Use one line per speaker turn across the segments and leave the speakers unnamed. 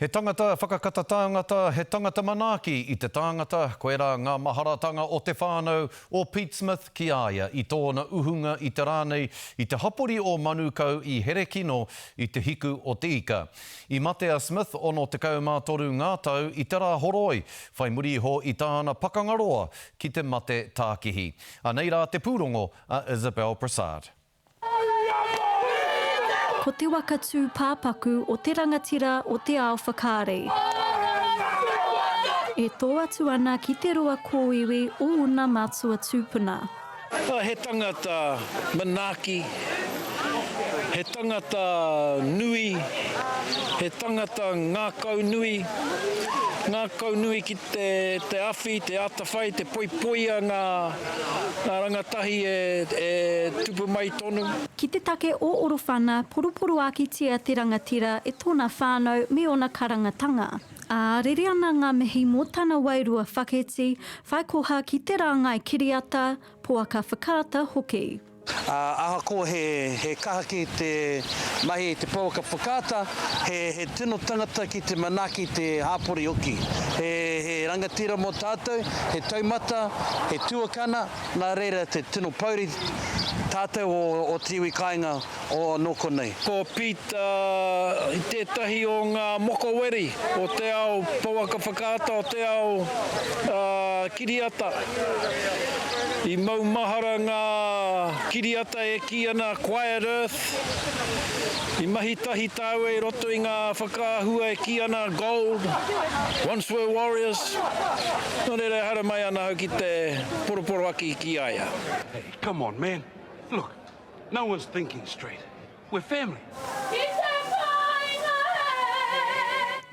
He tangata whakakata tāngata, he tangata manaaki i te tāngata, koe rā ngā maharatanga o te whānau o Pete Smith ki Aia, i tōna uhunga i te rānei, i te hapori o Manukau i Herekino, i te hiku o te ika. I Matea Smith ono te kaumātoru ngā tau i te rā horoi, whai muri ho i tāna pakangaroa ki te mate tākihi. Anei rā te pūrongo a Isabel Prasad.
Ko te waka tū pāpaku o te rangatira o te ao whakaare. E tō atu ana ki te roa kōiwi o una mātua tūpuna.
He tangata manaaki, he tangata nui, he tangata ngākau nui. Ngākau nui ki te awhi, te atawhai, te poipoia ngā rangatahi e tupu mai tonu.
Ki te take o Orowhana, poroporo ākitia te rangatira e tōna whānau me ona karangatanga. Rere ana ngā mihi mō tāna wairua whaketi, whaikoha ki te rāngai kiriata, poaka whakaata hoki.
Aha ko he kaha ki te mahi te poaka whakaata, he tino tangata ki te manaaki te hāpori oki. He rangatira mō tātou, he taumata, he tuakana, nā reira te tino pauri tātou o te iwi kāinga o noko nei.
Ko Pete i tētahi o ngā mokoweri, o te ao poaka whakaata, o te ao kiriata. I maumahara ngā kiriata e ki ana Quiet Earth. I mahi tahi tāu e roto i ngā whakaahua e ki ana Gold. Once were warriors. Nō reira hara mai ana hau ki te poroporo aki ki Aia.
Hey, come on, man. Look, no one's thinking straight. We're family.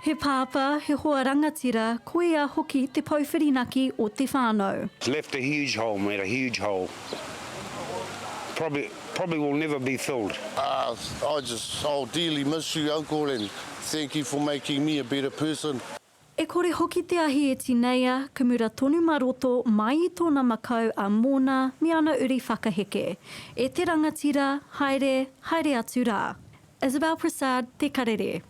He pāpa, he hoa rangatira, koe a hoki te pauwhirinaki o te whānau.
It's left a huge hole, mate, a huge hole. Probably will never be filled.
I'll dearly miss you, Uncle, and thank you for making me a better person.
E kore hoki te ahi e tineia, ka mura tonu maroto mai i tōna makau a Mōna me ana uri whakaheke. E te rangatira, haere, haere atu rā. Isabel Prasad, Te Karere.